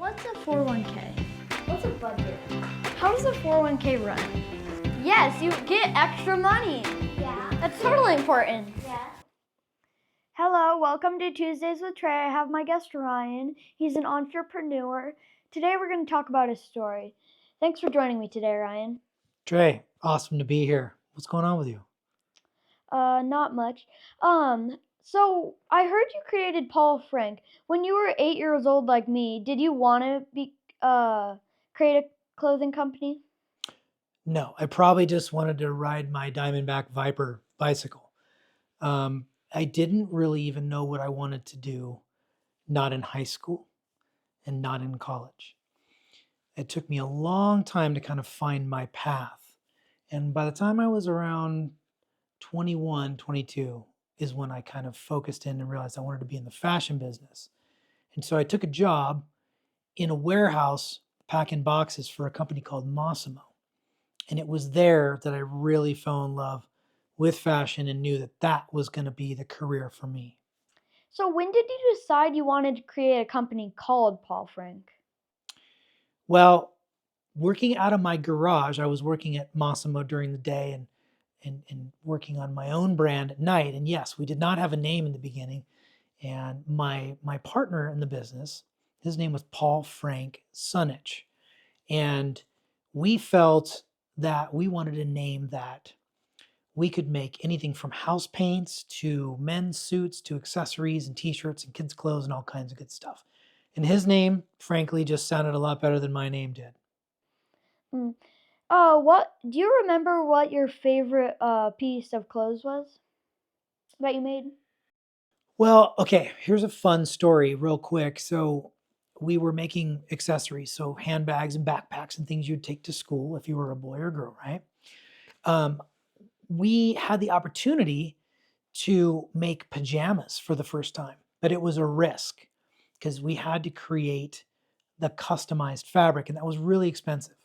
What's a 401k? What's a budget? How does a 401k run? Yes, you get extra money. Yeah. That's totally important. Yeah. Hello, welcome to Tuesdays with Trey. I have my guest Ryan. He's an entrepreneur. Today we're going to talk about his story. Thanks for joining me today, Ryan. Trey, awesome to be here. What's going on with you? Not much. So I heard you created Paul Frank. When you were 8 years old like me, did you want to create a clothing company? No, I probably just wanted to ride my Diamondback Viper bicycle. I didn't really even know what I wanted to do, not in high school and not in college. It took me a long time to kind of find my path. And by the time I was around 21, 22, is when I kind of focused in and realized I wanted to be in the fashion business. And so I took a job in a warehouse packing boxes for a company called Mossimo. And it was there that I really fell in love with fashion and knew that that was going to be the career for me. So when did you decide you wanted to create a company called Paul Frank? Well, working out of my garage, I was working at Mossimo during the day and working on my own brand at night. And yes, we did not have a name in the beginning. And my partner in the business, his name was Paul Frank Sunich. And we felt that we wanted a name that we could make anything from house paints to men's suits to accessories and t-shirts and kids' clothes and all kinds of good stuff. And his name, frankly, just sounded a lot better than my name did. What do you remember what your favorite piece of clothes was that you made? Well, okay, here's a fun story real quick. So we were making accessories, so handbags and backpacks and things you'd take to school if you were a boy or girl, right? Um, we had the opportunity to make pajamas for the first time, but it was a risk because we had to create the customized fabric, and that was really expensive.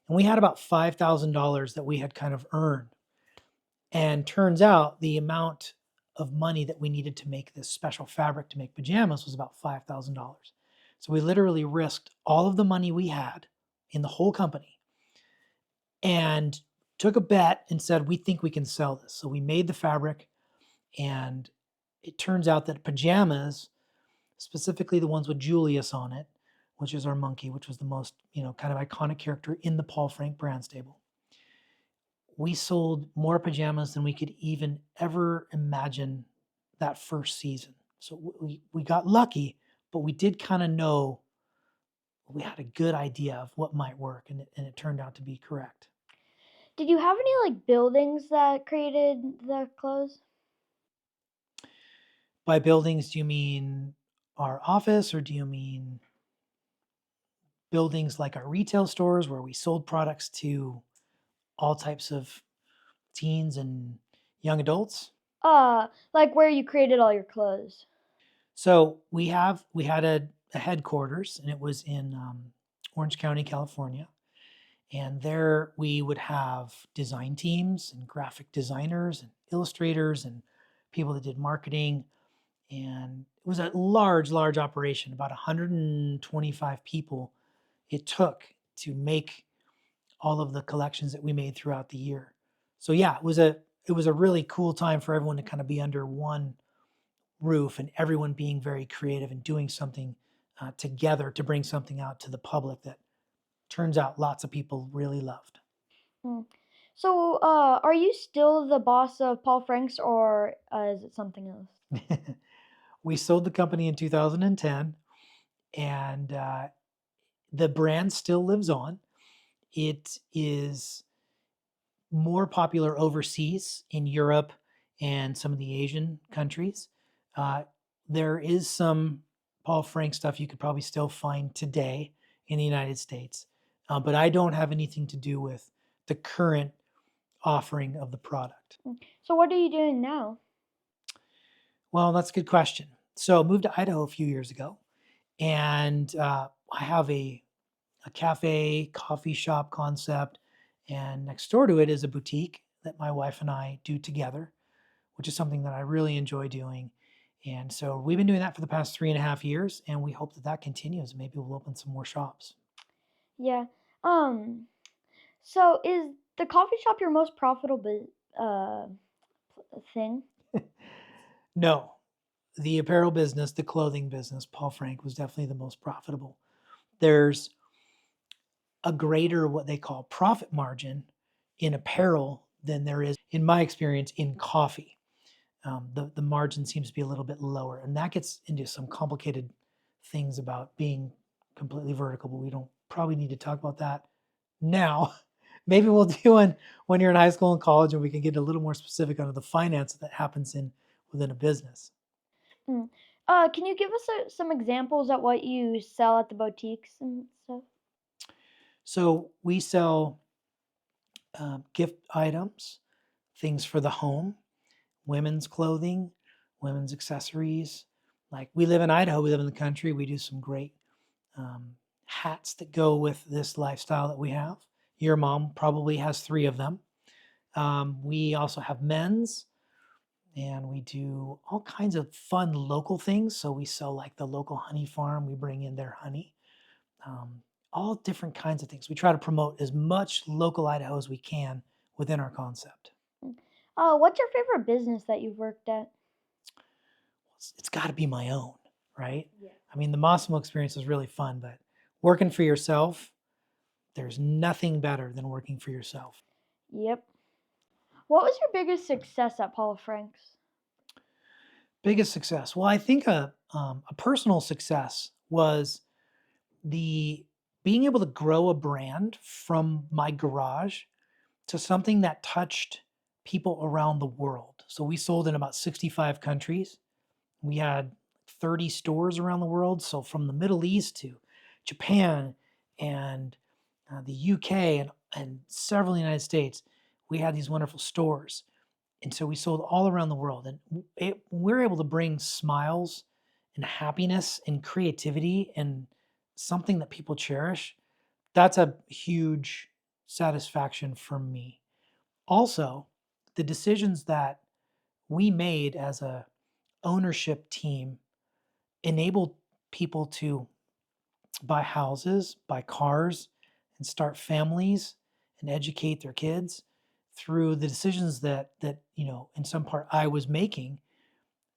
And we had about $5,000 that we had kind of earned. And turns out the amount of money that we needed to make this special fabric to make pajamas was about $5,000. So we literally risked all of the money we had in the whole company and took a bet and said, we think we can sell this. So we made the fabric, and it turns out that pajamas, specifically the ones with Julius on it, which is our monkey, which was the most, kind of iconic character in the Paul Frank brand stable. We sold more pajamas than we could even ever imagine that first season. So we got lucky, but we did kind of know we had a good idea of what might work, and it turned out to be correct. Did you have any buildings that created the clothes? By buildings, do you mean our office, or do you mean buildings like our retail stores where we sold products to all types of teens and young adults? Like where you created all your clothes. So we had a headquarters, and it was in Orange County, California. And there we would have design teams and graphic designers and illustrators and people that did marketing. And it was a large, large operation, about 125 people it took to make all of the collections that we made throughout the year. So yeah, it was a really cool time for everyone to kind of be under one roof and everyone being very creative and doing something together to bring something out to the public that turns out lots of people really loved. Mm. So, are you still the boss of Paul Frank's, or is it something else? We sold the company in 2010, and the brand still lives on. It is more popular overseas in Europe and some of the Asian countries. There is some Paul Frank stuff you could probably still find today in the United States, but I don't have anything to do with the current offering of the product. So, what are you doing now? Well, that's a good question. So I moved to Idaho a few years ago, and I have a cafe, coffee shop concept, and next door to it is a boutique that my wife and I do together, which is something that I really enjoy doing. And so we've been doing that for the past 3.5 years, and we hope that that continues. Maybe we'll open some more shops. Yeah. Um. So is the coffee shop your most profitable thing? No, the apparel business, the clothing business, Paul Frank was definitely the most profitable. There's a greater what they call profit margin in apparel than there is, in my experience, in coffee. The margin seems to be a little bit lower, and that gets into some complicated things about being completely vertical. But we don't probably need to talk about that now. Maybe we'll do one when you're in high school and college, and we can get a little more specific on the finance that happens in within a business. Mm. Can you give us some examples at what you sell at the boutiques and stuff? So we sell gift items, things for the home, women's clothing, women's accessories. Like we live in Idaho, we live in the country. We do some great hats that go with this lifestyle that we have. Your mom probably has 3 of them. We also have men's, and we do all kinds of fun local things. So we sell like the local honey farm, we bring in their honey, um, all different kinds of things. We try to promote as much local Idaho as we can within our concept. Mm. What's your favorite business that you've worked at? It's got to be my own, right? Yeah. I mean, the Mossimo experience is really fun, but working for yourself, there's nothing better than working for yourself. Yep. What was your biggest success at Paul Frank's? Biggest success. Well, I think a personal success was the being able to grow a brand from my garage to something that touched people around the world. So we sold in about 65 countries. We had 30 stores around the world. So from the Middle East to Japan and the UK and several United States, we had these wonderful stores. And so we sold all around the world. And we're able to bring smiles and happiness and creativity and something that people cherish. That's a huge satisfaction for me. Also, the decisions that we made as a ownership team enabled people to buy houses, buy cars, and start families and educate their kids through the decisions that in some part I was making.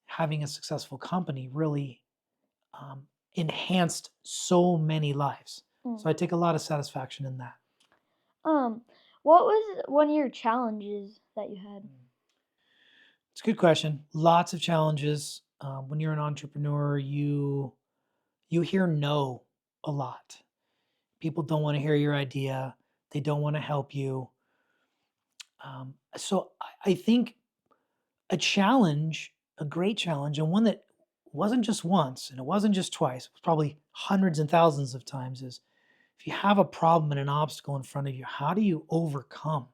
Having a successful company really enhanced so many lives. Mm. So I take a lot of satisfaction in that. Um, what was one of your challenges that you had? It's a good question. Lots of challenges. When you're an entrepreneur, you hear no a lot. People don't want to hear your idea. They don't want to help you. So I think a challenge, a great challenge, and one that wasn't just once and it wasn't just twice, it was probably hundreds and thousands of times, is if you have a problem and an obstacle in front of you, how do you overcome?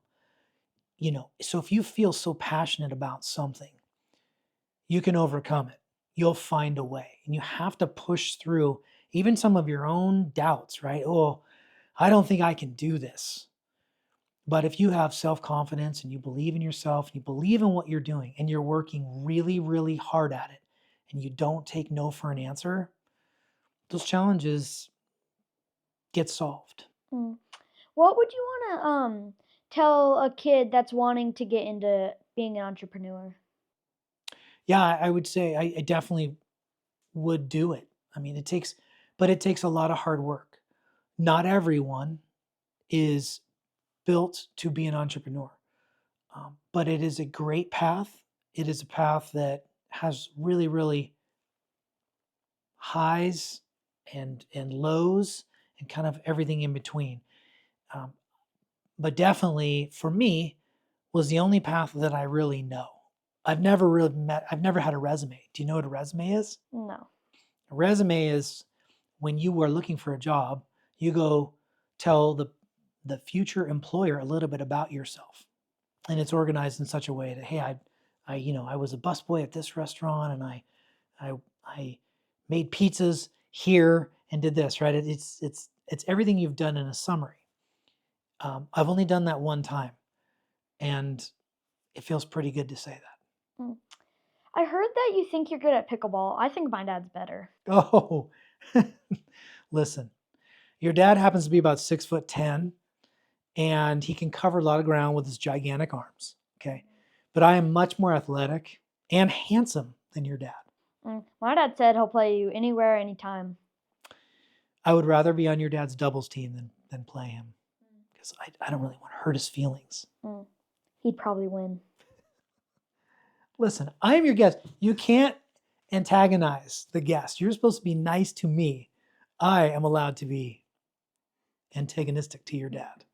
So if you feel so passionate about something, you can overcome it. You'll find a way. And you have to push through even some of your own doubts, right? Oh, I don't think I can do this. But if you have self confidence and you believe in yourself, you believe in what you're doing, and you're working really, really hard at it, and you don't take no for an answer, those challenges get solved. Mm. What would you want to tell a kid that's wanting to get into being an entrepreneur? Yeah, I would say I definitely would do it. I mean, but it takes a lot of hard work. Not everyone is built to be an entrepreneur, but it is a great path. It is a path that has really, really highs and lows and kind of everything in between. Um, but definitely for me was the only path that I really know. I've never had a resume. Do you know what a resume is? No. A resume is when you are looking for a job, you go tell the future employer a little bit about yourself. And it's organized in such a way that, hey, I was a busboy at this restaurant, and I I made pizzas here and did this, right? It's everything you've done in a summary. I've only done that one time, and it feels pretty good to say that. Mm. I heard that you think you're good at pickleball. I think my dad's better. Oh, listen, your dad happens to be about 6'10", and he can cover a lot of ground with his gigantic arms. Okay. But I am much more athletic and handsome than your dad. My dad said he'll play you anywhere, anytime. I would rather be on your dad's doubles team than play him, because I don't really want to hurt his feelings. He'd probably win. Listen, I am your guest. You can't antagonize the guest. You're supposed to be nice to me. I am allowed to be antagonistic to your dad.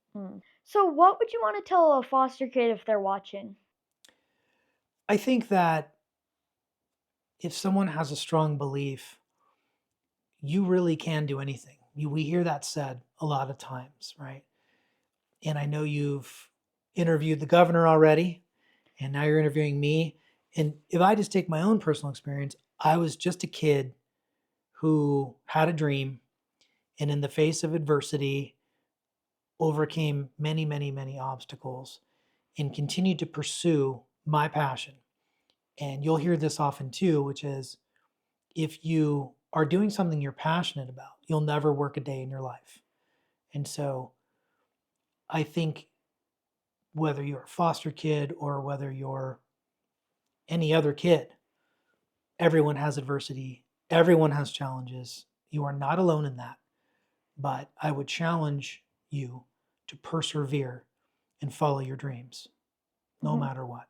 So what would you want to tell a foster kid if they're watching? I think that if someone has a strong belief, you really can do anything. We hear that said a lot of times, right? And I know you've interviewed the governor already, and now you're interviewing me. And if I just take my own personal experience, I was just a kid who had a dream, and in the face of adversity, overcame many, many, many obstacles and continued to pursue my passion. And you'll hear this often too, which is if you are doing something you're passionate about, you'll never work a day in your life. And so I think whether you're a foster kid or whether you're any other kid, everyone has adversity, everyone has challenges. You are not alone in that. But I would challenge you to persevere and follow your dreams, no matter what.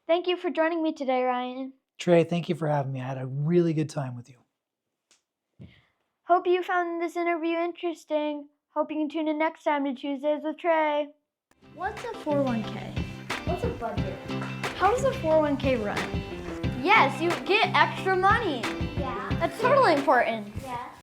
Thank you for joining me today, Ryan. Trey, thank you for having me. I had a really good time with you. Hope you found this interview interesting. Hope you can tune in next time to Tuesdays with Trey. What's a 401k? What's a budget? How does a 401k run? Yes, you get extra money. Yeah. That's totally important. Yeah.